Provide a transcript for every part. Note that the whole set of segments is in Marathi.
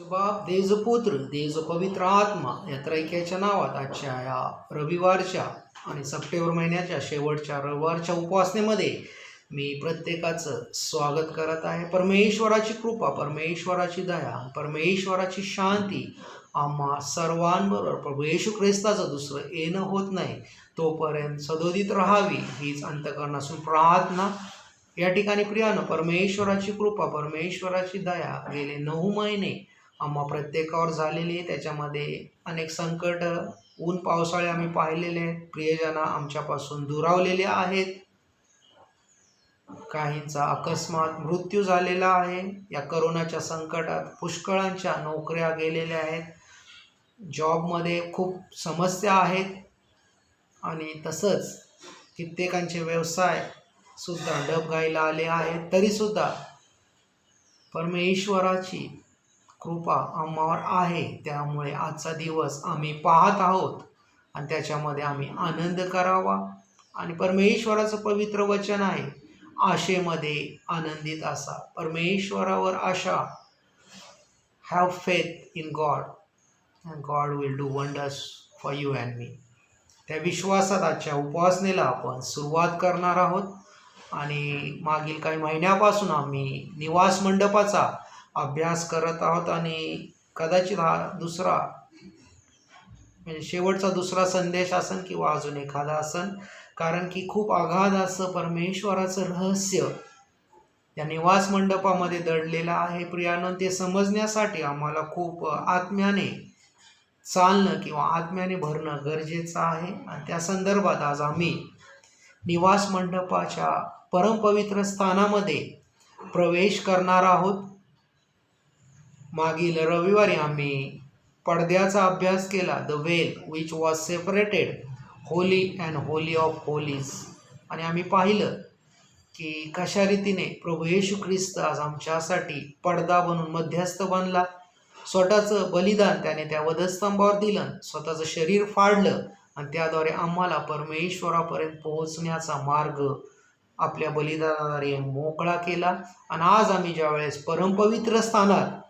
बाप देवचा पुत्र देवचा पवित्र आत्मा या त्रैक्याच्या नावात आजच्या या रविवारच्या आणि सप्टेंबर महिन्याच्या शेवटच्या रविवारच्या उपासनेमध्ये मी प्रत्येकाचं स्वागत करत आहे। परमेश्वराची कृपा, परमेश्वराची दया, परमेश्वराची शांती आम्हा सर्वांबरोबर प्रभू येशू ख्रिस्ताचं दुसरं येणं होत नाही तोपर्यंत सदोदित राहावी हीच अंतःकरणातून प्रार्थना। या ठिकाणी प्रियानं परमेश्वराची कृपा, परमेश्वराची दया गेले 9 महिने आम्हा प्रत्येकावर झालेली आहे। त्याच्यामध्ये अनेक संकट, ऊन पावसाळे आम्ही पाहिलेले आहेत। प्रियजन आमच्यापासून दुरावलेले आहेत, काहींचा अकस्मात मृत्यू झालेला आहे। या करोनाच्या संकटात पुष्कळांच्या नोकऱ्या गेलेल्या आहेत, जॉबमध्ये खूप समस्या आहेत आणि तसंच कित्येकांचे व्यवसाय सुद्धा डबघाईला आले आहेत। तरीसुद्धा परमेश्वराची कृपा आम्हावर आहे, त्यामुळे आजचा दिवस आम्ही पाहत आहोत आणि त्याच्यामध्ये आम्ही आनंद करावा। आणि परमेश्वराचं पवित्र वचन आहे, आशेमध्ये आनंदित असा। परमेश्वरावर आशा, have faith in God and God will do wonders for you and me. त्या विश्वासात आजच्या उपासनेला आपण सुरुवात करणार आहोत। आणि मागील काही महिन्यापासून आम्ही निवास मंडपाचा अभ्यास करत आहोत आणि कदाचित हा दुसरा म्हणजे शेवटचा दुसरा संदेश असन किंवा अजून एखादा असन, कारण की खूप अगाध असं परमेश्वराचं रहस्य या निवास मंडपामध्ये दडलेलं आहे। प्रियानं ते समजण्यासाठी आम्हाला खूप आत्म्याने चालणं किंवा आत्म्याने भरणं गरजेचं आहे। आणि त्या संदर्भात आज आम्ही निवास मंडपाच्या परमपवित्र स्थानामध्ये प्रवेश करणार आहोत। मागील रविवारी आम्ही पडद्याचा अभ्यास केला, the well which was separated Holy and Holy of Holis. आणि आम्ही पाहिलं की कशा रीतीने प्रभू येशू ख्रिस्त आज आमच्यासाठी पडदा बनून मध्यस्थ बनला। स्वतःचं बलिदान त्याने त्या वधस्तंभावर दिलं, स्वतःचं शरीर फाडलं आणि त्याद्वारे आम्हाला परमेश्वरापर्यंत पोहोचण्याचा मार्ग आपल्या बलिदानाद्वारे मोकळा केला। आणि आज आम्ही ज्यावेळेस परमपवित्र स्थानात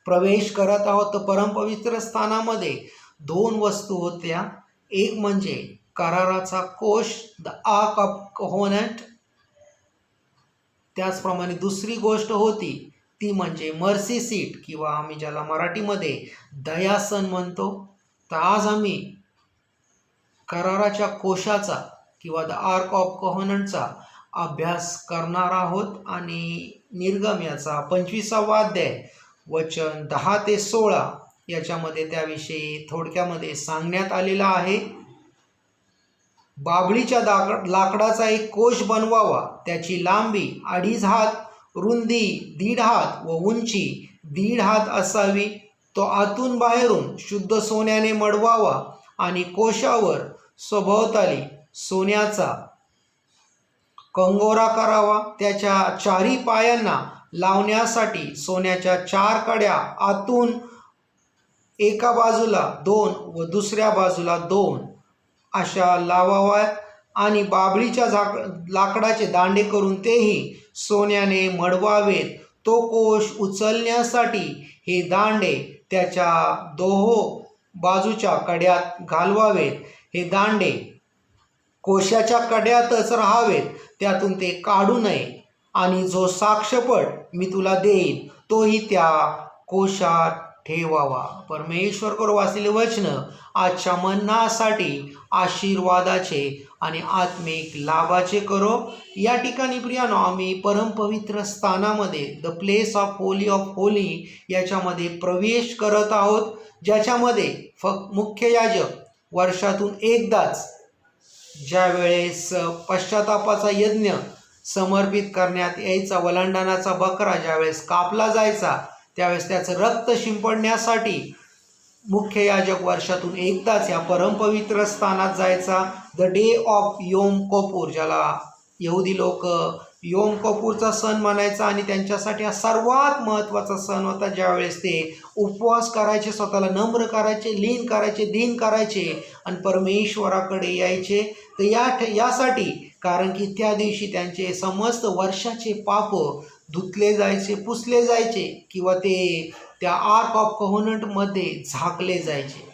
प्रवेश करत आहोत, तर परमपवित्र स्थानामध्ये 2 वस्तू होत्या। एक म्हणजे कराराचा कोश, द आर्क ऑफ कव्हनंट। त्याचप्रमाणे दुसरी गोष्ट होती ती म्हणजे मर्सी सीट किंवा आम्ही ज्याला मराठीमध्ये दयासन म्हणतो। तर आज आम्ही कराराच्या कोशाचा किंवा द आर्क ऑफ कव्हनंटचा अभ्यास करणार आहोत। आणि निर्गम याचा 25वा अध्याय वचन 10 ते 16 याच्यामध्ये त्याविषयी थोडक्यामध्ये सांगण्यात आलेला आहे। बाभळीच्या लाकडाचा एक कोश बनवावा, त्याची लांबी 2.5 हात, रुंदी 1.5 हात व उंची 1.5 हात असावी। तो आतून बाहेरून शुद्ध सोन्याने मढवावा आणि कोशावर सभोवताली सोन्याचा कंगोरा करावा। त्याच्या 4 पायांना लावण्यासाठी सोन्याच्या 4 कड्या आतून एका बाजूला 2 व दुसऱ्या बाजूला 2 अशा लावाव्यात। आणि बाभळीच्या लाकडाचे दांडे करून तेही सोन्याने मढवावेत। तो कोश उचलण्यासाठी हे दांडे त्याच्या 2 बाजूच्या कड्यात घालवावेत। हे दांडे कोशाच्या कड्यातच राहावेत, त्यातून ते काढू नये। आणि जो साक्षपट मी तुला देईन तोही त्या कोशात ठेवावा। परमेश्वर करो वाचलेले वचन आजच्या मन्नासाठी आशीर्वादाचे आणि आत्मिक लाभाचे करो। या ठिकाणी प्रियानो आम्ही परमपवित्र स्थानामध्ये द प्लेस ऑफ होली याच्यामध्ये प्रवेश करत आहोत, ज्याच्यामध्ये मुख्य याजक वर्षातून एकदाच ज्या वेळेस पश्चातापाचा यज्ञ समर्पित करण्यात यायचा, वलांडणाचा बकरा ज्यावेळेस कापला जायचा, त्यावेळेस त्याचं रक्त शिंपडण्यासाठी मुख्य याजक वर्षातून एकदाच या परमपवित्र स्थानात जायचा। द डे ऑफ योम कपूर, ज्याला यहुदी लोक योम कपूरचा सण म्हणायचा आणि त्यांच्यासाठी हा सर्वात महत्त्वाचा सण होता, ज्यावेळेस ते उपवास करायचे, स्वतःला नम्र करायचे, लीन करायचे, दीन करायचे आणि परमेश्वराकडे यायचे। तर यासाठी कारण की त्या दिवशी त्यांचे समस्त वर्षाचे पाप धुतले जायचे, पुसले जायचे किंवा ते त्या आर्क ऑफ कव्हनंटमध्ये झाकले जायचे.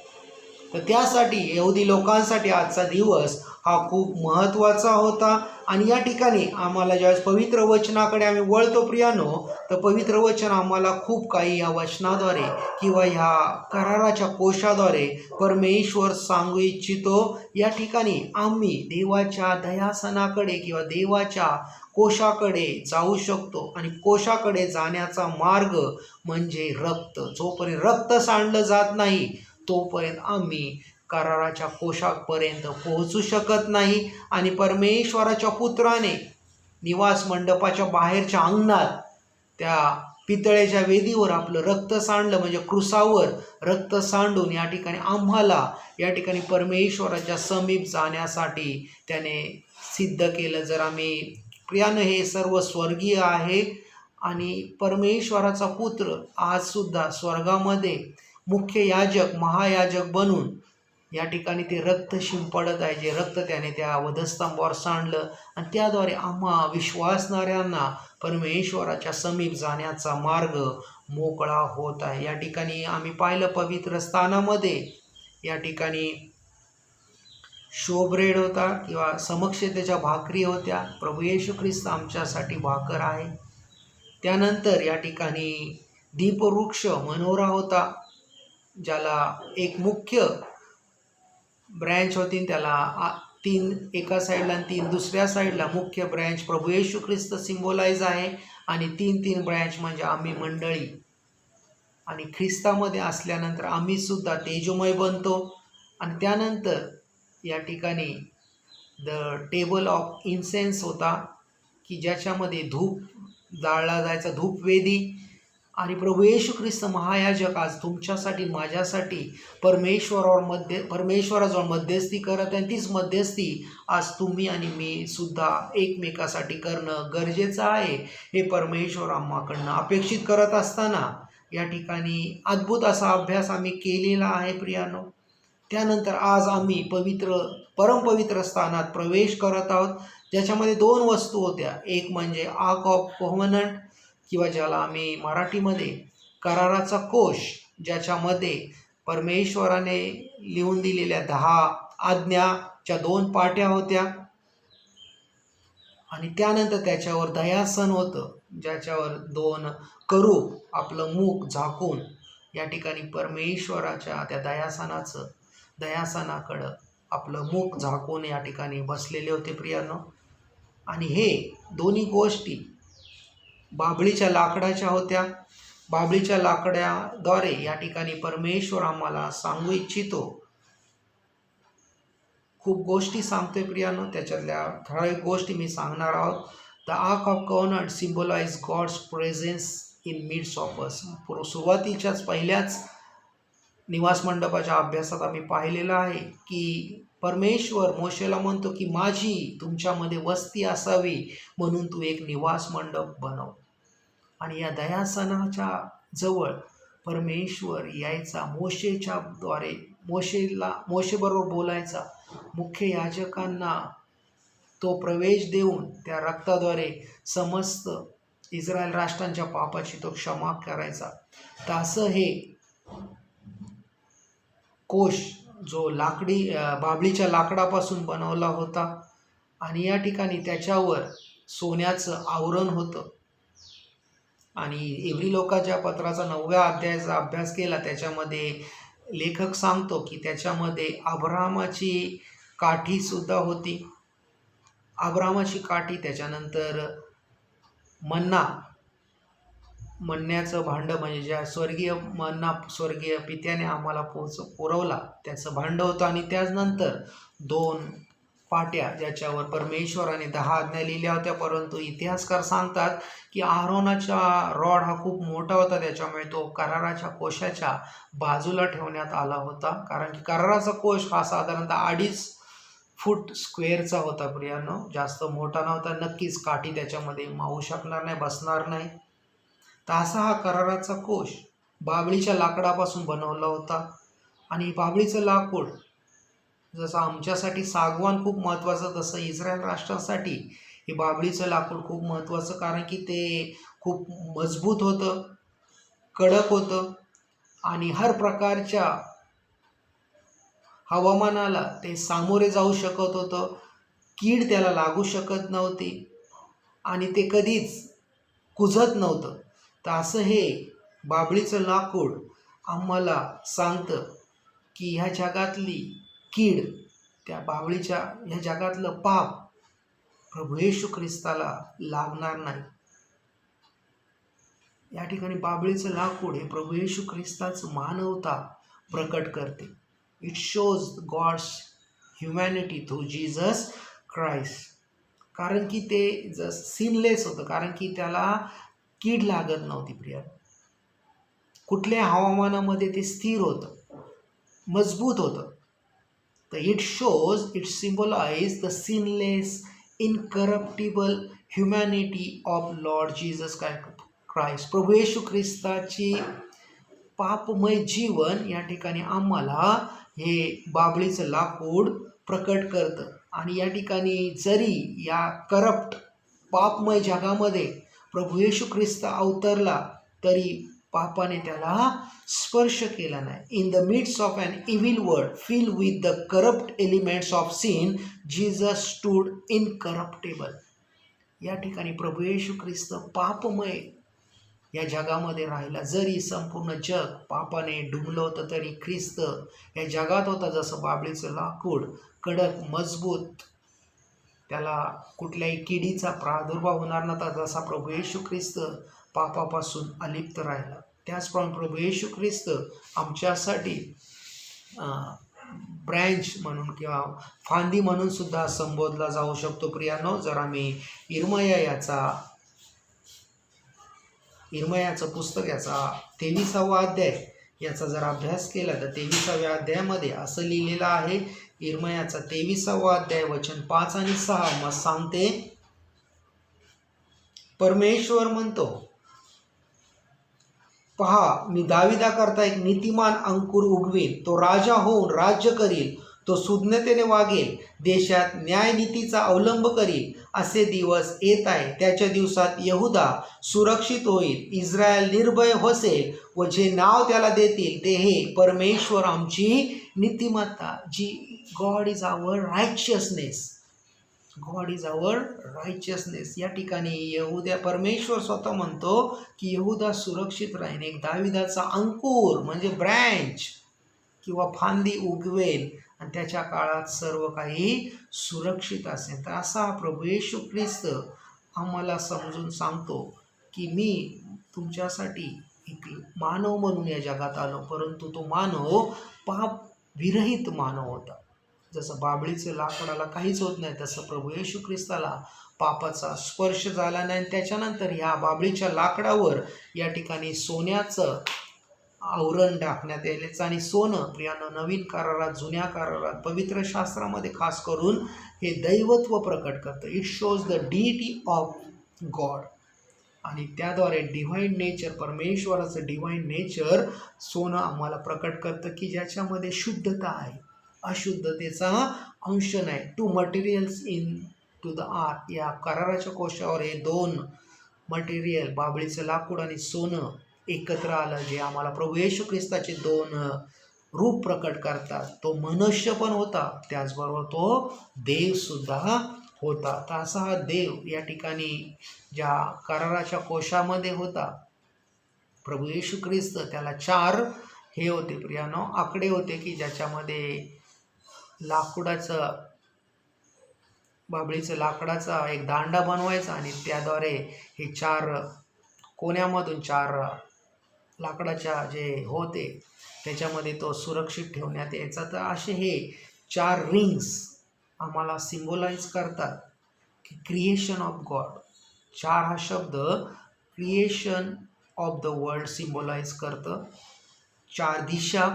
तर त्यासाठी यहुदी लोकांसाठी आजचा दिवस हा खूप महत्त्वाचा होता. आणि या ठिकाणी आम्हाला ज्यावेळेस पवित्र वचनाकडे आम्ही वळतो प्रियानो, तर पवित्र वचन आम्हाला खूप काही या वचनाद्वारे किंवा ह्या कराराच्या कोशाद्वारे परमेश्वर सांगू इच्छितो. या ठिकाणी आम्ही देवाच्या दयासनाकडे किंवा देवाच्या कोशाकडे जाऊ शकतो. आणि कोशाकडे जाण्याचा मार्ग म्हणजे रक्त. जोपर्यंत रक्त सांडलं जात नाही तोपर्यंत आम्ही कराराच्या कोशापर्यंत पोहोचू शकत नाही. आणि परमेश्वराच्या पुत्राने निवास मंडपाच्या बाहेरच्या अंगणात त्या पितळेच्या वेदीवर आपलं रक्त सांडलं, म्हणजे क्रुसावर रक्त सांडून या ठिकाणी आम्हाला या ठिकाणी परमेश्वराच्या समीप जाण्यासाठी त्याने सिद्ध केलं. जर आम्ही प्रियानं हे सर्व स्वर्गीय आहे आणि परमेश्वराचा पुत्र आजसुद्धा स्वर्गामध्ये मुख्य याजक महायाजक बनून या ठिकाणी ते रक्त शिंपडत आहे. जे रक्त त्याने त्या वधस्तंभावर सांडलं आणि त्याद्वारे आम्हा विश्वासणाऱ्यांना परमेश्वराच्या समीप जाण्याचा मार्ग मोकळा होत आहे. या ठिकाणी आम्ही पाहिलं पवित्र स्थानामध्ये या ठिकाणी शोब्रेड होता किंवा समक्षतेच्या भाकरी होत्या. प्रभू येशू ख्रिस्त आमच्यासाठी भाकर आहे. त्यानंतर या ठिकाणी दीपवृक्ष मनोरा होता, ज्याला एक मुख्य ब्रँच होती, त्याला 3 एका साईडला आणि 3 दुसऱ्या साईडला. मुख्य ब्रँच प्रभू येशू ख्रिस्त सिम्बोलाइज आहे आणि 3 ब्रँच म्हणजे आम्ही मंडळी. आणि ख्रिस्तामध्ये असल्यानंतर आम्ही सुद्धा तेजोमय बनतो. आणि त्यानंतर या ठिकाणी द टेबल ऑफ इन्सेन्स होता की ज्याच्यामध्ये धूप जाळला जायचा, धूपवेदी. आणि प्रभू येशू ख्रिस्त महायाजक आज तुमच्यासाठी माझ्यासाठी परमेश्वराजवळ मध्यस्थी करत आहे. तीच मध्यस्थी आज तुम्ही आणि मी सुद्धा एकमेकासाठी करणं गरजेचं आहे. हे परमेश्वर आम्हाकडनं अपेक्षित करत असताना या ठिकाणी अद्भुत असा अभ्यास आम्ही केलेला आहे प्रियानो. त्यानंतर आज आम्ही परमपवित्र स्थानात प्रवेश करत आहोत, ज्याच्यामध्ये 2 वस्तू होत्या. एक म्हणजे आर्क ऑफ कव्हनंट किंवा ज्याला आम्ही मराठीमध्ये कराराचा कोश, ज्याच्यामध्ये परमेश्वराने लिहून दिलेल्या 10 आज्ञाच्या 2 पाट्या होत्या. आणि त्यानंतर त्याच्यावर दयासन होतं, ज्याच्यावर 2 करूब आपलं मुख झाकून या ठिकाणी परमेश्वराच्या त्या दयासनाकडं आपलं मुख झाकून या ठिकाणी बसलेले होते प्रियानो. आणि हे दोन्ही गोष्टी बाभळीच्या लाकडाच्या होत्या. बाभळीच्या लाकडाद्वारे या ठिकाणी परमेश्वर आम्हाला सांगू इच्छितो. खूप गोष्टी सांगतोय प्रियानो, त्याच्यातल्या ठराविक गोष्टी मी सांगणार आहोत. The ark of covenant symbolize God's presence in midst of us. सुरुवातीच्याच पहिल्याच निवास मंडपाच्या अभ्यासात आम्ही पाहिलेलं आहे की परमेश्वर मोशेला म्हणतो की माझी तुमच्यामध्ये वस्ती असावी म्हणून तू एक निवास मंडप बनव. आणि या दयासनाच्या जवळ परमेश्वर यायचा, मोशेच्या द्वारे मोशेबरोबर बोलायचा. मुख्य याजकांना तो प्रवेश देऊन त्या रक्ताद्वारे समस्त इस्रायल राष्ट्रांच्या पापाची तो क्षमा करायचा. तर असं हे कोश जो बाभळीच्या लाकडापासून बनवला होता. आणि या ठिकाणी त्याच्यावर सोन्याचं आवरण होतं. आणि इब्री लोकाच्या पत्राचा 9व्या अध्यायाचा अभ्यास केला, त्याच्यामध्ये लेखक सांगतो की त्याच्यामध्ये अब्राहमाची काठीसुद्धा होती. अब्राहमाची काठी, त्याच्यानंतर मन्न्याचं भांडं, म्हणजे ज्या स्वर्गीय पित्याने आम्हाला पुरवला त्याचं भांडं होतं. आणि त्यानंतर 2 पाट्या ज्याच्यावर परमेश्वराने 10 आज्ञा लिहिल्या होत्या. परंतु इतिहासकार सांगतात की आरोनाचा रॉड हा खूप मोठा होता, त्याच्यामुळे तो कराराच्या कोशाच्या बाजूला ठेवण्यात आला होता. कारण की कराराचा कोश हा साधारणतः 2.5 फूट स्क्वेअरचा होता प्रियानो, जास्त मोठा नव्हता. नक्कीच काठी त्याच्यामध्ये मावू शकणार नाही, बसणार नाही. तर असा हा कराराचा कोश बाभळीच्या लाकडापासून बनवला होता. आणि बाभळीचं लाकूड जसं आमच्यासाठी सागवान खूप महत्त्वाचं, तसं इस्रायल राष्ट्रासाठी हे बाभळीचं लाकूड खूप महत्त्वाचं, कारण की ते खूप मजबूत होतं. कडक होतं आणि हर प्रकारच्या हवामानाला ते सामोरे जाऊ शकत होतं. कीड त्याला लागू शकत नव्हती आणि ते कधीच कुजत नव्हतं. तर असं हे बाभळीचं लाकूड आम्हाला सांगतं की ह्या जगातली कीड, त्या बाभळीच्या ह्या जगातलं पाप प्रभू येशू ख्रिस्ताला लागणार नाही. या ठिकाणी बाभळीचं लाकूड हे प्रभू येशू ख्रिस्ताचं मानवता प्रकट करते. It shows God's humanity through Jesus Christ. कारण की ते सिनलेस होतं, कारण की त्याला कीड लागत नव्हती प्रिया. कुठल्या हवामानामध्ये ते स्थिर होतं, मजबूत होतं. तर it shows, it symbolize the sinless incorruptible humanity of Lord Jesus Christ. प्रभू येशू ख्रिस्ताची पापमय जीवन या ठिकाणी आम्हाला हे बाभळीचं लाकूड प्रकट करतं. आणि या ठिकाणी जरी या करप्ट पापमय जगामध्ये प्रभू येशू ख्रिस्त अवतरला तरी पापाने त्याला स्पर्श केला नाही. In the midst of an evil world fill with the corrupt elements of sin Jesus stood incorruptible. या ठिकाणी प्रभू येशू ख्रिस्त पापमय या जगामध्ये राहिला. जरी संपूर्ण जग पापाने डुबलं होतं तरी ख्रिस्त या जगात होता. जसं बाभळीचं लाकूड कडक मजबूत, त्याला कुठल्याही किडीचा प्रादुर्भाव होणार नव्हता, जसा प्रभू येशू ख्रिस्त पापापासून अलिप्त राहिला. त्याचप्रमाणे प्रभू येशू ख्रिस्त आमच्यासाठी ब्रँच म्हणून किंवा फांदी म्हणून सुद्धा संबोधला जाऊ शकतो. प्रियानो, जर आम्ही इर्मयाचं पुस्तक याचा 23वा अध्याय याचा जर अभ्यास केला तर 23व्या अध्यायामध्ये असं लिहिलेलं आहे. इर्मयाचा 23वा अध्याय वचन 5 आणि 6 मग सांगते, परमेश्वर म्हणतो, पहा, मी दाविदाकरता एक नीतिमान अंकुर उगवीन. तो राजा होऊन राज्य करील. तो सुज्ञतेने वागेल. देशात न्यायनीतीचा अवलंब करील. असे दिवस येत आहे. त्याच्या दिवसात यहुदा सुरक्षित होईल. इस्रायल निर्भय होसेल व जे नाव त्याला देतील ते हे परमेश्वर आमची नीतिमत्ता. जी God is our righteousness. God is our righteousness. या ठिकाणी यहुदा, परमेश्वर स्वतः म्हणतो की यहुदा सुरक्षित राहील. एक दाविदाचा अंकुर म्हणजे ब्रँच किंवा फांदी उगवेल आणि त्याच्या काळात सर्व काही सुरक्षित असेल. तर असा प्रभू येशू ख्रिस्त आम्हाला समजून सांगतो की मी तुमच्यासाठी एक मानव म्हणून या जगात आलो, परंतु तो मानव पाप विरहित मानव होता. जसं बाभळीचं लाकडाला काहीच होत नाही तसं प्रभू येशू ख्रिस्ताला पापाचा स्पर्श झाला नाही. त्याच्यानंतर ह्या बाभळीच्या लाकडावर या ठिकाणी सोन्याचं आवरण टाकण्यात यायचं. आणि सोनं प्रियानं नवीन करारात, जुन्या करारात, पवित्र शास्त्रामध्ये खास करून हे दैवत्व प्रकट करतं. It shows the deity of God. आणि त्याद्वारे डिव्हाइन नेचर, परमेश्वराचं डिव्हाइन नेचर सोनं आम्हाला प्रकट करतं की ज्याच्यामध्ये शुद्धता आहे, अशुद्धतेचा अंश नाही. Two materials into the ark. या कराराच्या कोशावर हे दोन मटेरियल, बाभळीचं लाकूड आणि सोनं एकत्र आलं, जे आम्हाला प्रभू येशू ख्रिस्ताचे दोन रूप प्रकट करतात. तो मनुष्य पण होता, त्याचबरोबर तो देवसुद्धा होता. तर असा हा देव या ठिकाणी ज्या कराराच्या कोशामध्ये होता प्रभू येशू ख्रिस्त, त्याला 4 हे होते प्रियानो, आकडे होते की ज्याच्यामध्ये लाकूडाचं, बाभळीचं लाकडाचा एक दांडा बनवायचा आणि त्याद्वारे हे 4 कोण्यामधून 4 लाकडाच्या जे होते त्याच्यामध्ये तो सुरक्षित ठेवण्यात यायचा. तर असे हे 4 रिंग्स आम्हाला सिम्बोलाइज करतात की क्रिएशन ऑफ गॉड. 4 हा शब्द creation of the world symbolise करतं. 4 दिशा,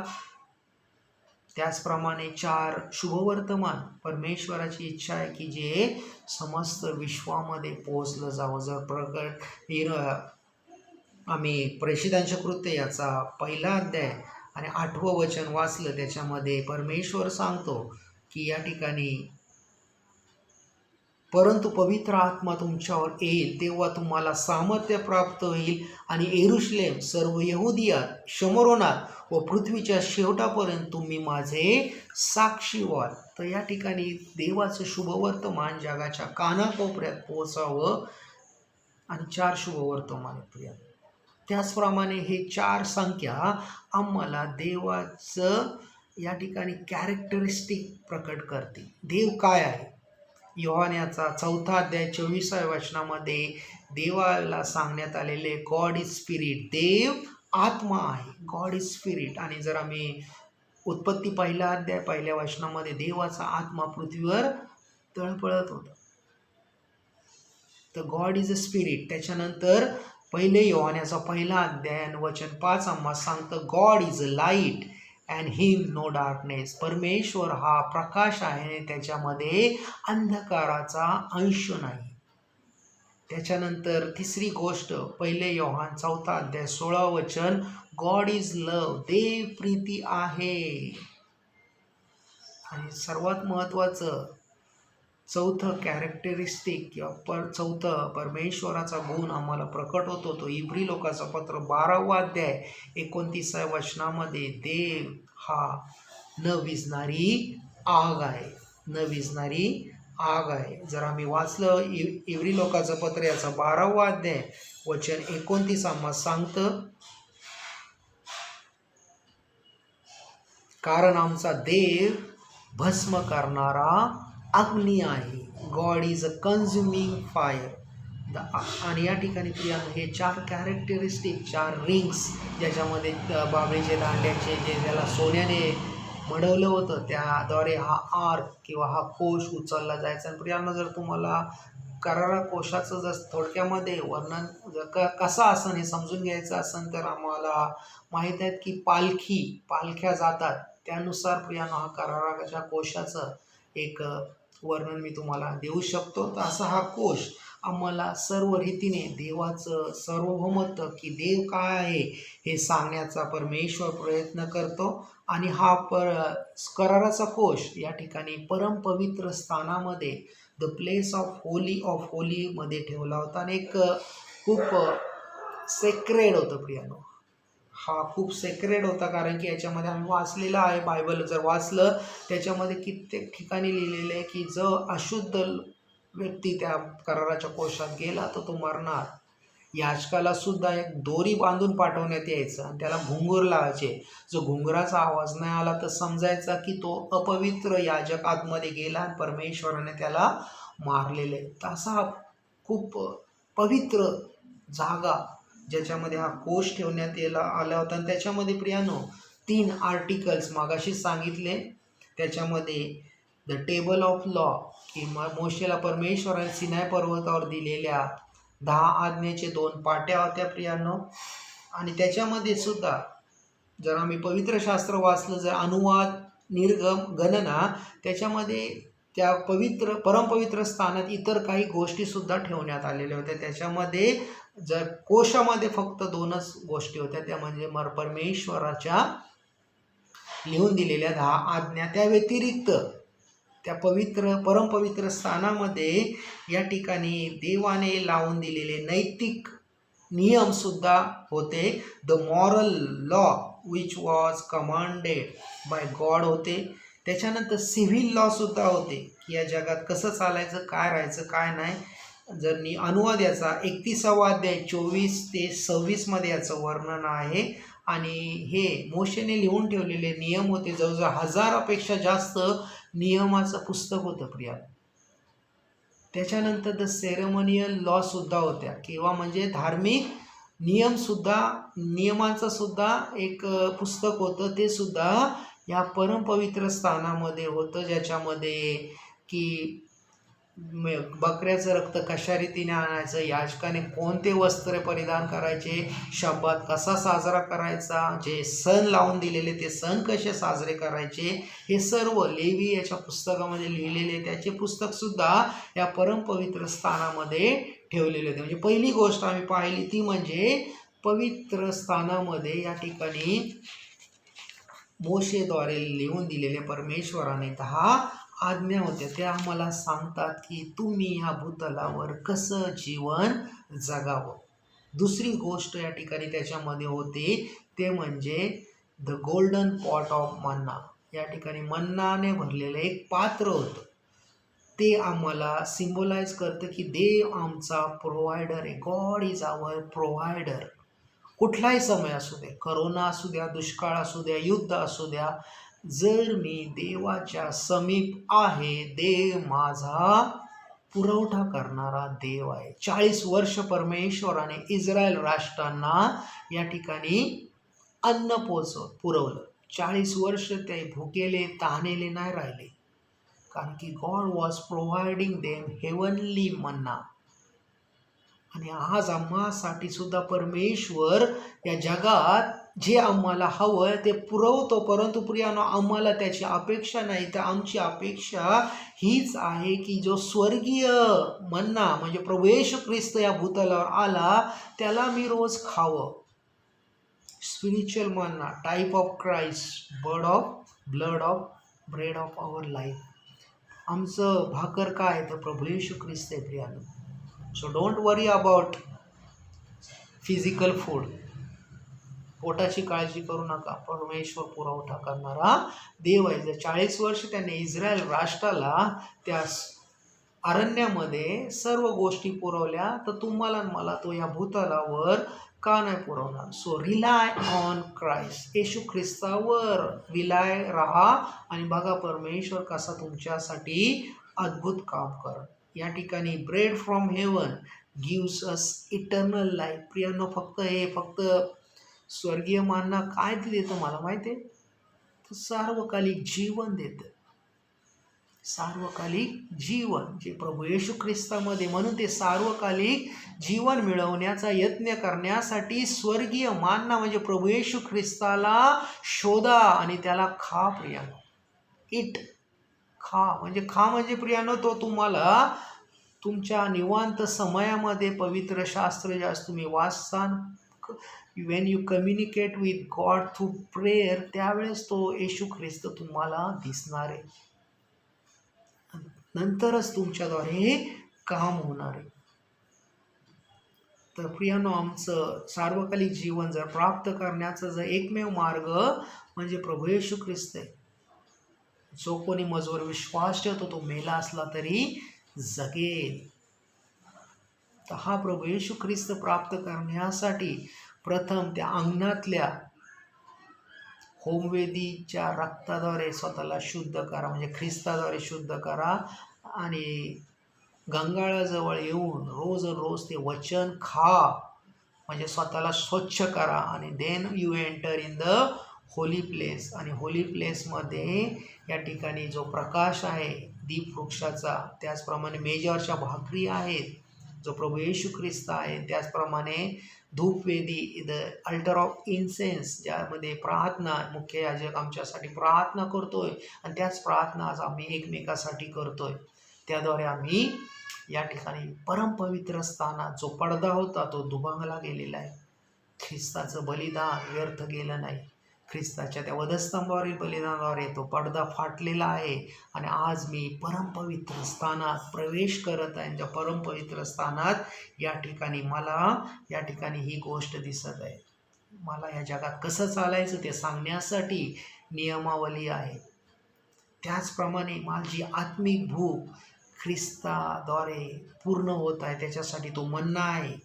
त्याचप्रमाणे 4 शुभवर्तमान. परमेश्वराची इच्छा आहे की जे समस्त विश्वामध्ये पोहोचलं जावं. जर प्रकट आम्ही प्रेषितांचे कृत्य याचा 1 अध्याय आणि 8वं वचन वाचलं, त्याच्यामध्ये परमेश्वर सांगतो की या ठिकाणी परंतु पवित्र आत्मा तुमच्यावर येईल तेव्हा तुम्हाला सामर्थ्य प्राप्त होईल आणि यरूशलेम, सर्व यहुदियात, शमरोनात व पृथ्वीच्या शेवटापर्यंत तुम्ही माझे साक्षी व्हाल. तर या ठिकाणी देवाचं शुभवर्तमान जगाच्या कानाकोपऱ्यात पोहोचावं आणि 4 शुभवर्तमान प्रिय. त्याचप्रमाणे हे 4 संख्या आम्हाला देवाचं या ठिकाणी कॅरेक्टरिस्टिक प्रकट करते. देव काय आहे? योहान्याचा 4 अध्याय 24व्या वचनामध्ये देवाला सांगण्यात आलेले गॉड इज स्पिरिट, देव आत्मा आहे, गॉड इज स्पिरिट. आणि जर आम्ही उत्पत्ती 1 अध्याय 1 वचनामध्ये देवाचा आत्मा पृथ्वीवर तळपळत होता. तर गॉड इज अ स्पिरिट. त्याच्यानंतर 1 योहान्याचा 1 अध्याय वचन 5 आम्हाला सांगतं God is a light and him no darkness. परमेश्वर हा प्रकाश आहे आणि त्याच्यामध्ये अंधकाराचा अंश नाही. त्याच्यानंतर तिसरी गोष्ट 1 योहान 4 अध्याय 16 वचन गॉड इज लव, देव प्रीती आहे. आणि सर्वात महत्त्वाचं 4थं कॅरेक्टरिस्टिक किंवा 4थं परमेश्वराचा गुण आम्हाला प्रकट होतो तो इब्री लोकाचा पत्र 12वा अध्याय 29व्या वचनामध्ये देव हा न विझणारी आग आहे, न विझणारी आग आहे. जर आम्ही वाचलं इब्री लोकाचं पत्र याचा 12वा अध्याय वचन 29 आम्हाला सांगतं कारण आमचा देव भस्म करणारा अग्नी आहे. God is a consuming fire. आणि या ठिकाणी प्रियानो हे 4 कॅरेक्टरिस्टिक, 4 रिंग्स ज्याच्यामध्ये बाबळीचे दांड्याचे जे त्याला सोन्याने मडवलं होतं त्याद्वारे हा आर्क किंवा हा कोश उचलला जायचा. आणि प्रियानो जर तुम्हाला करारा कोशाचं जर थोडक्यामध्ये वर्णन जर कसं असं हे समजून घ्यायचं असेल तर आम्हाला माहीत आहेत की पालख्या जातात त्यानुसार प्रियानो हा कराराच्या कोशाचं एक वर्णन मी तुम्हाला देऊ शकतो. तर असा हा कोश आम्हाला सर्व रीतीने देवाचं सार्वभौमत्व की देव काय आहे हे सांगण्याचा परमेश्वर प्रयत्न करतो. आणि हा कराराचा कोश या ठिकाणी परमपवित्र स्थानामध्ये द प्लेस ऑफ होली मध्ये ठेवला होता. आणि एक खूप सेक्रेड होतं प्रियानो, हा खूप सेक्रेड होता. कारण की याच्यामध्ये आम्ही वाचलेलं आहे, बायबल जर वाचलं त्याच्यामध्ये कित्येक ठिकाणी लिहिलेलं आहे की जो अशुद्ध व्यक्ती त्या कराराच्या कोशात गेला तर तो मरणार. याचकाला सुद्धा एक दोरी बांधून पाठवण्यात यायचं आणि त्याला घुंगूर लावायचे. जो घुंगराचा आवाज नाही आला तर समजायचा की तो अपवित्र याजक आतमध्ये गेला आणि परमेश्वराने त्याला मारलेले. तर असा हा खूप पवित्र जागा ज्याच्यामध्ये हा कोश ठेवण्यात आला होता. आणि त्याच्यामध्ये प्रियानो 3 आर्टिकल्स मागाशी सांगितले. त्याच्यामध्ये द टेबल ऑफ लॉ की मोशेला परमेश्वराने सिनाय पर्वतावर दिलेल्या 10 आज्ञेचे 2 पाट्या होत्या प्रियानो. आणि त्याच्यामध्ये सुद्धा जर आम्ही पवित्र शास्त्र वाचलं, जर अनुवाद, निर्गम, गणना, त्याच्यामध्ये त्या परमपवित्र स्थानात इतर काही गोष्टीसुद्धा ठेवण्यात आलेल्या होत्या. त्याच्यामध्ये जर कोशामध्ये फक्त 2च गोष्टी होत्या, त्या म्हणजे परमेश्वराच्या लिहून दिलेल्या 10 आज्ञा. त्या व्यतिरिक्त त्या परमपवित्र स्थानामध्ये या ठिकाणी देवाने लावून दिलेले नैतिक नियमसुद्धा होते. The moral law which was commanded by God होते. त्याच्यानंतर सिव्हिल लॉसुद्धा होते की या जगात कसं चालायचं, काय राहायचं, काय नाही. जर अनुवाद याचा 31वा अध्याय 24 ते 26 मध्ये याचं वर्णन आहे. आणि हे मोशेने लिहून ठेवलेले नियम होते. जवळजवळ 1000पेक्षा जास्त नियमाचं पुस्तक होतं प्रिया. त्याच्यानंतर द सेरेमोनियल लॉ सुद्धा होत्या किंवा म्हणजे धार्मिक नियमांचं सुद्धा एक पुस्तक होतं. ते सुद्धा या परमपवित्र स्थानामध्ये होतं, ज्याच्यामध्ये की बकऱ्याचं रक्त कशा रीतीने आणायचं, याजकाने कोणते वस्त्र परिधान करायचे, शब्बात कसा साजरा करायचा, जे सण लावून दिलेले ते सण कसे साजरे करायचे, हे सर्व लेवी याच्या पुस्तकामध्ये लिहिलेले. त्याचे पुस्तकसुद्धा या परमपवित्र स्थानामध्ये ठेवलेले होते. म्हणजे पहिली गोष्ट आम्ही पाहिली ती म्हणजे पवित्र स्थानामध्ये या ठिकाणी मोशेद्वारे लिहून दिलेले परमेश्वराने 10 आज्ञा होत्या त्या आम्हाला सांगतात की तुम्ही ह्या भूतलावर कसं जीवन जगावं. दुसरी गोष्ट या ठिकाणी त्याच्यामध्ये होती ते म्हणजे the golden pot of Manna. या ठिकाणी मन्नाने भरलेलं एक पात्र होतं. ते आम्हाला सिम्बोलाइज करतं की देव आमचा प्रोव्हायडर आहे. God is our provider. कुठलाही समय असू दे, करोना असू द्या, दुष्काळ असू द्या, युद्ध असू द्या, जर मी देवाच्या समीप आहे, देव माझा पुरवठा करणारा देव आहे. 40 वर्ष परमेश्वराने इस्रायल राष्ट्रांना या ठिकाणी अन्न पुरवलं. 40 वर्ष ते भुकेले तहानेले नाही राहिले, कारण की God was providing them heavenly Manna. आणि आज आम्हासाठी सुद्धा परमेश्वर या जगात जे आम्हाला हवं ते पुरवतो. परंतु प्रियानो, आम्हाला त्याची अपेक्षा नाही, तर आमची अपेक्षा हीच आहे की जो स्वर्गीय मन्ना म्हणजे प्रभू येशू ख्रिस्त या भूतलावर आला त्याला मी रोज खावं. Spiritual manna, type of Christ, blood of bread of our life. आमचं भाकर काय तर प्रभू येशू ख्रिस्त आहे प्रियानो. So don't worry about physical food. पोटाची काळजी करू नका, परमेश्वर पुरवठा करणारा देव आहे. जर 40 वर्ष त्याने इस्रायल राष्ट्राला त्या अरण्यामध्ये सर्व गोष्टी पुरवल्या, तर तुम्हाला मला तो या भूतलावर का नाही पुरवणार? So rely on Christ. येशू ख्रिस्तावर विलाय राहा आणि बघा परमेश्वर कसा तुमच्यासाठी अद्भुत काम कर. या ठिकाणी bread from heaven gives us eternal life. प्रियानो, फक्त स्वर्गीय मानना काय ते देतं मला माहिती आहे? तर सार्वकालिक जीवन देतं. सार्वकालिक जीवन जे प्रभू येशू ख्रिस्तामध्ये, म्हणून ते सार्वकालिक जीवन मिळवण्याचा यत्न करण्यासाठी स्वर्गीय मानना म्हणजे प्रभू येशू ख्रिस्ताला शोधा आणि त्याला खा प्रियानो. खा म्हणजे प्रियानो तो तुम्हाला तुमच्या निवांत समयामध्ये पवित्र शास्त्र ज्यास तुम्ही वाचसान, when you communicate with God through prayer, त्यावेळेस तो येशू ख्रिस्त तुम्हाला दिसणार आहे. नंतरच तुमच्याद्वारे काम होणार आहे. तर प्रियानो, आमचं सार्वकालिक जीवन जर प्राप्त करण्याचा जर एकमेव मार्ग म्हणजे प्रभू येशू ख्रिस्त आहे. जो कोणी माझ्यावर विश्वास ठेवतो तो मेला असला तरी जगेल. तर हा प्रभू येशू ख्रिस्त प्राप्त करण्यासाठी प्रथम त्या अंगणातल्या होमवेदीच्या रक्ताद्वारे स्वतःला शुद्ध करा, म्हणजे ख्रिस्ताद्वारे शुद्ध करा. आणि गंगाळाजवळ येऊन रोज ते वचन खा, म्हणजे स्वतःला स्वच्छ करा. आणि then you enter in the holy place. आणि होली प्लेसमध्ये या ठिकाणी जो प्रकाश आहे दीप वृक्षाचा, त्याचप्रमाणे मेजरच्या भाकरी आहेत, जो प्रभू येशू ख्रिस्त आहे, त्याचप्रमाणे धूपवेदी, द अल्टर ऑफ इन्सेन्स, ज्यामध्ये प्रार्थना, मुख्य याजक आमच्यासाठी प्रार्थना करतोय आणि त्याच प्रार्थना आज आम्ही एकमेकासाठी करतोय. त्याद्वारे आम्ही या ठिकाणी परमपवित्र स्थानात जो पडदा होता तो दुभंगला गेलेला आहे. ख्रिस्ताचं बलिदान व्यर्थ गेलं नाही. ख्रिस्ताच्या त्या वधस्तंभावरील बलिदानाद्वारे तो पडदा फाटलेला आहे आणि आज मी परमपवित्र स्थानात प्रवेश करत आहे. त्या परमपवित्र स्थानात या ठिकाणी ही गोष्ट दिसत आहे. मला या जगात कसं चालायचं ते सांगण्यासाठी नियमावली आहे. त्याचप्रमाणे माझी आत्मिक भूक ख्रिस्ताद्वारे पूर्ण होत आहे, त्याच्यासाठी तो मन्ना आहे.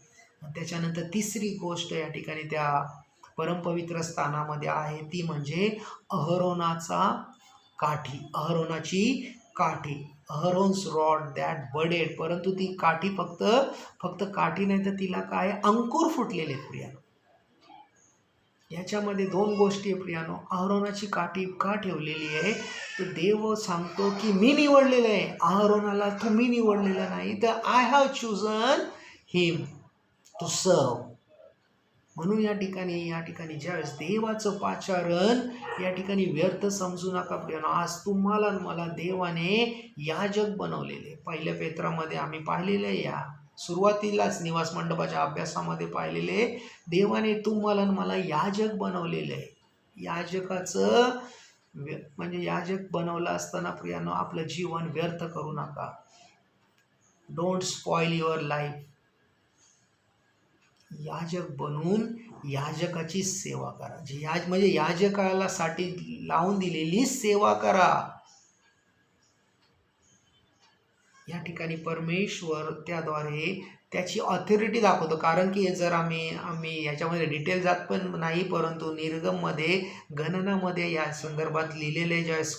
त्याच्यानंतर तिसरी गोष्ट या ठिकाणी त्या परमपवित्र स्थानामध्ये आहे ती म्हणजे अहरोनाची काठी, अहरोन्स रॉड दॅट बडेड. परंतु ती काठी फक्त काठी नाही, तर तिला काय अंकुर फुटलेले प्रियानो. याच्यामध्ये दोन गोष्टी आहे प्रियानो. अहरोनाची काठी का ठेवलेली आहे तर देव सांगतो की मी निवडलेलं आहे. अहरोनाला तुम्ही निवडलेलं नाही, तर I have chosen him to serve. म्हणून या ठिकाणी ज्यावेळेस देवाचं पाचारण या ठिकाणी व्यर्थ समजू नका प्रियानो. आज तुम्हाला मला देवाने याजक बनवलेले. पहिल्या पेत्रामध्ये आम्ही पाहिलेले, या सुरुवातीलाच निवास मंडपाच्या अभ्यासामध्ये पाहिलेले, देवाने तुम्हाला मला याजक बनवलेलं आहे. याजकाचं म्हणजे याजक बनवलं असताना प्रियानो आपलं जीवन व्यर्थ करू नका. Don't spoil your life. याजक बनून याजकाची सेवा करा. म्हणजे याजकाला साठी लावून दिलेली सेवा करा. या ठिकाणी परमेश्वर त्याद्वारे त्याची ऑथॉरिटी दाखवतो. कारण की जर आम्ही याच्यामध्ये डिटेल जात पण नाही, परंतु निर्गममध्ये गणनामध्ये या संदर्भात लिहिलेले ज्यावेळेस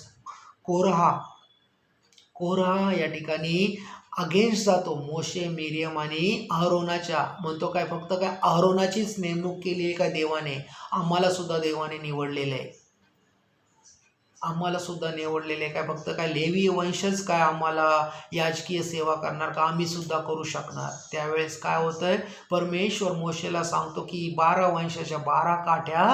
कोरहा या ठिकाणी अगेन्स्ट जातो मोशे, मिरियम आणि अहरोनाच्या. म्हणतो काय फक्त काय अहरोनाचीच नेमणूक केली आहे का देवाने? आम्हाला सुद्धा देवाने निवडलेलं आहे. आम्हाला सुद्धा निवडलेले काय फक्त काय लेवी वंशज काय आम्हाला याजकीय सेवा करणार का? आम्ही सुद्धा करू शकणार. त्यावेळेस काय होतंय, परमेश्वर मोशेला सांगतो की 12 वंशाच्या 12 काठ्या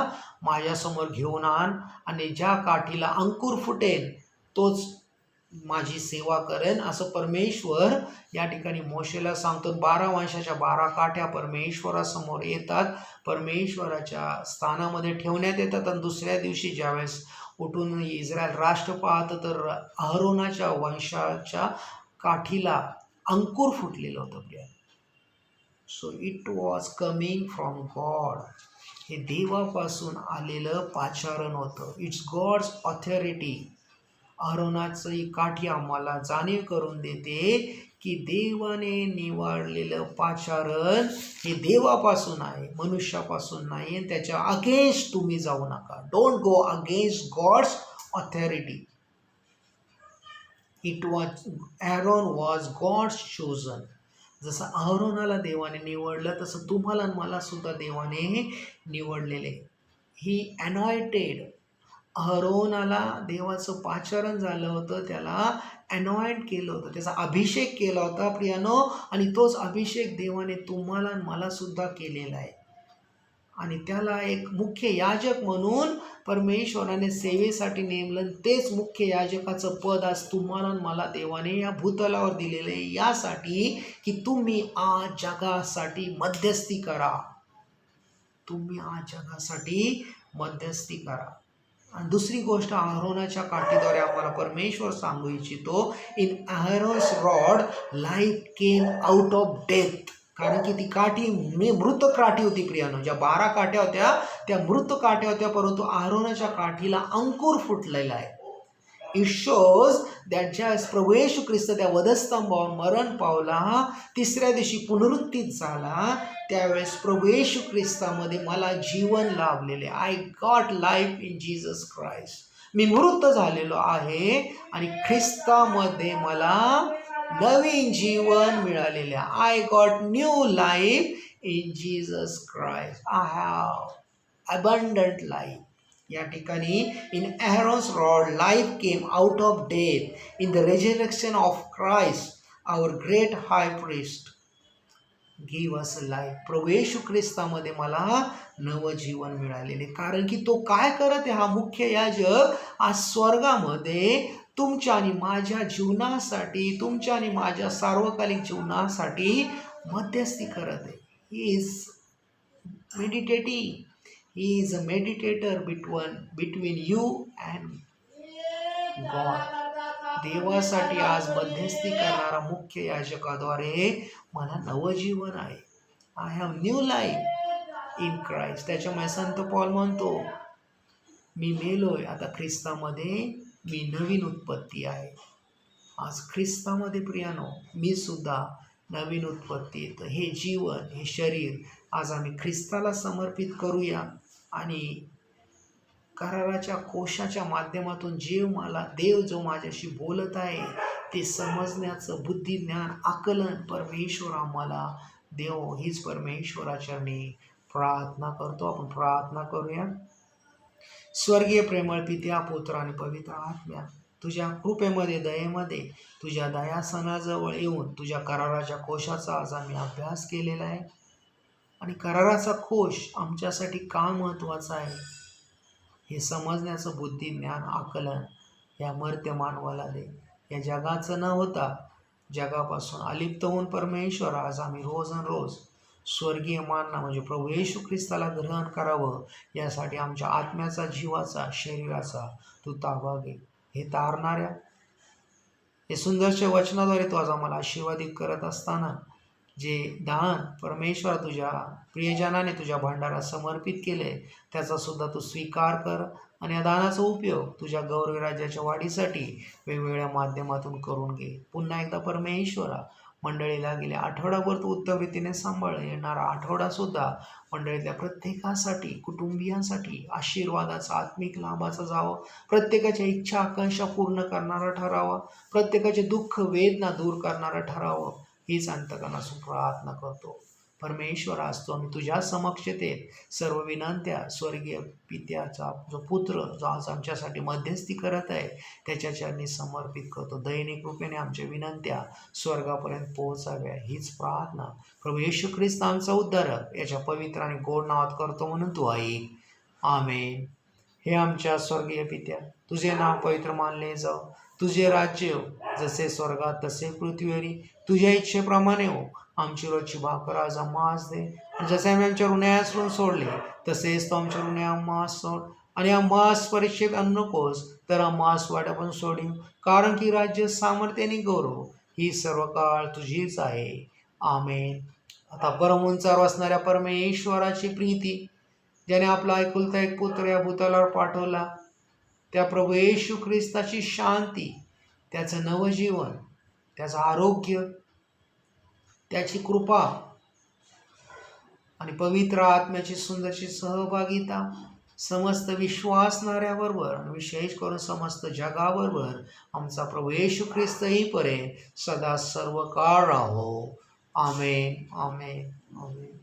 माझ्यासमोर घेऊन आण आणि ज्या काठीला अंकुर फुटेल तोच माझी सेवा करेन, असं परमेश्वर या ठिकाणी मोशेला सांगतो. 12 वंशाच्या 12 काठ्या परमेश्वरासमोर येतात, परमेश्वराच्या स्थानामध्ये ठेवण्यात येतात. आणि दुसऱ्या दिवशी ज्यावेळेस उठून इस्रायल राष्ट्र पाहतं तर अहरोनाच्या वंशाच्या काठीला अंकुर फुटलेलं होतं. So it was coming from God. हे देवापासून आलेलं पाचारण होतं. It's God's authority. अहरोनाची काठी आम्हाला जाणीव करून देते की देवाने निवडलेलं पाचारण हे देवापासून आहे, मनुष्यापासून नाही. आणि त्याच्या अगेन्स्ट तुम्ही जाऊ नका. Don't go against God's authority. Aaron was God's chosen. जसं अहरोनाला देवाने निवडलं तसं तुम्हाला मला सुद्धा देवाने निवडलेले. ही अनॉइंटेड. अहरोनाला देवाचं पाचारण झालं होतं, त्याला अनॉइंट केलं होतं, त्याचा अभिषेक केला होता प्रियानो. आणि तोच अभिषेक देवाने तुम्हाला मला सुद्धा केलेला आहे. आणि त्याला एक मुख्य याजक म्हणून परमेश्वराने सेवेसाठी नेमलं. तेच मुख्य याजकाचं पद आज तुम्हाला मला देवाने या भूतलावर दिलेलं आहे, यासाठी की तुम्ही आज जगासाठी मध्यस्थी करा. तुम्ही आज जगासाठी मध्यस्थी करा. आणि दुसरी गोष्ट अहरोनाच्या काठीद्वारे आम्हाला परमेश्वर सांगू इच्छितो, in Aaron's rod life came out of death. कारण की ती काठी मृत काठी होती प्रियानो. ज्या 12 काठ्या होत्या त्या मृत काठ्या होत्या, परंतु अहरोनाच्या काठीला अंकुर फुटलेला आहे. इट शोज दॅट ज्यावेळेस प्रभू येशू ख्रिस्त त्या वधस्तंभावर मरण पावला, तिसऱ्या दिवशी पुनरुत्थित झाला, त्यावेळेस प्रभू येशू ख्रिस्तामध्ये मला जीवन लाभलेले. I got life in Jesus Christ. मी मृत झालेलो आहे आणि ख्रिस्तामध्ये मला नवीन जीवन मिळालेले. I got new life in Jesus Christ. I have abundant life. या ठिकाणी in Aaron's rod life came out of death in the resurrection of Christ our great high priest give us life. प्रभू येशू ख्रिस्तामध्ये मला नवं जीवन मिळालेले. कारण की तो काय करत आहे, हा मुख्य याजक आज स्वर्गामध्ये तुमच्या आणि माझ्या जीवनासाठी, तुमच्या आणि माझ्या सार्वकालिक जीवनासाठी मध्यस्थी करत आहे. He is meditating. He is a meditator between you and God. देवासाठी आज मध्यस्थी करणारा मुख्य याजकाद्वारे मला नवजीवन आहे. I have new life in Christ. त्याच्यामुळे संत पॉल म्हणतो, मी मेलोय, आता ख्रिस्तामध्ये मी नवीन उत्पत्ती आहे. आज ख्रिस्तामध्ये प्रियानो मी सुद्धा नवीन उत्पत्ती येतं. हे जीवन, हे शरीर आज आम्ही ख्रिस्ताला समर्पित करूया. आणि कराराच्या कोशाच्या माध्यमातून देव जो माझ्याशी बोलत आहे ते समजण्याचं बुद्धी, ज्ञान, आकलन परमेश्वर आम्हाला देव. हीच परमेश्वराचरणी प्रार्थना करतो. आपण प्रार्थना करूया. स्वर्गीय प्रेमळ पित्या, पुत्र आणि पवित्र आत्म्या, तुझ्या कृपेमध्ये, दयेमध्ये, तुझ्या दयासनाजवळ येऊन तुझ्या कराराच्या कोशाचा आज आम्ही अभ्यास केलेला आहे. आणि कराराचा कोश आमच्यासाठी का महत्त्वाचा आहे हे समजण्याचं बुद्धी, ज्ञान, आकलन या मर्त्य मानवाला दे. या जगाचं न होता जगापासून अलिप्त होऊन परमेश्वर आज आम्ही रोज स्वर्गीय मानना म्हणजे प्रभू येशू ख्रिस्ताला ग्रहण करावं, यासाठी आमच्या आत्म्याचा, जीवाचा, शरीराचा तू ताबा घे. हे तारणाऱ्या हे सुंदरशा वचनाद्वारे तू आज आम्हाला आशीर्वादित करत असताना जे दान परमेश्वर तुझ्या प्रियजनाने तुझ्या भांडारात समर्पित केले, त्याचा सुद्धा तू स्वीकार कर आणि या दानाचा उपयोग तुझ्या गौरवी राज्याच्या वाढीसाठी वेगवेगळ्या माध्यमातून करून घे. पुन्हा एकदा परमेश्वरा, मंडळीला गेल्या आठवडाभर तू उत्तम रीतीने सांभाळ. येणारा आठवडा सुद्धा मंडळीतल्या प्रत्येकासाठी, कुटुंबियांसाठी आशीर्वादाचा, आत्मिक लाभाचा जावा. प्रत्येकाच्या इच्छा आकांक्षा पूर्ण करणारा ठरावा. प्रत्येकाचे दुःख वेदना दूर करणारा ठरावं. हीच अंतकरणातून प्रार्थना करतो. परमेश्वर, असतो आम्ही तुझ्या समक्षतेत सर्व विनंत्या स्वर्गीय पित्याचा जो पुत्र जो आज आमच्यासाठी मध्यस्थी करत आहे त्याच्या चरणी समर्पित करतो. दैनिक रूपेने आमच्या विनंत्या स्वर्गापर्यंत पोहोचाव्या हीच प्रार्थना प्रभू येशू ख्रिस्त आमचा उद्धारक याच्या पवित्र आणि गोड नावात करतो म्हणून तू ऐक. आमेन. हे आमच्या स्वर्गीय पित्या, तुझे नाव पवित्र मानले जाव. तुझे राज्य जसे स्वर्गात तसे पृथ्वीवरी. तुझ्या इच्छेप्रमाणे हो. आमची रोजची भाकर आज आम्हास दे. जसे आम्ही आमच्या ऋणासून सोडले तसेच तो आमच्या ऋणे आम्हास सोड. आणि आम्हास परीक्षेत आणू नकोस, तर आम्हास वाटपण सोडीव. कारण की राज्य, सामर्थ्य आणि गौरव ही सर्व काळ तुझीच आहे. आमेन. आता परमउंचावर वसणाऱ्या परमेश्वराची प्रीती, ज्याने आपला एकुलता एक पुत्र या भूतलावर पाठवला, त्या प्रभू येशू ख्रिस्ताची शांती, त्याचं नवजीवन, त्याचं आरोग्य, त्याची कृपा आणि पवित्र आत्म्याची सुंदरशी सहभागिता समस्त विश्वासणाऱ्याबरोबर आणि विशेष करून समस्त जगाबरोबर आमचा प्रभू येशू ख्रिस्त येईपर्यंत सदा सर्व काळ राहो. आमेन. आमेन. आमेन.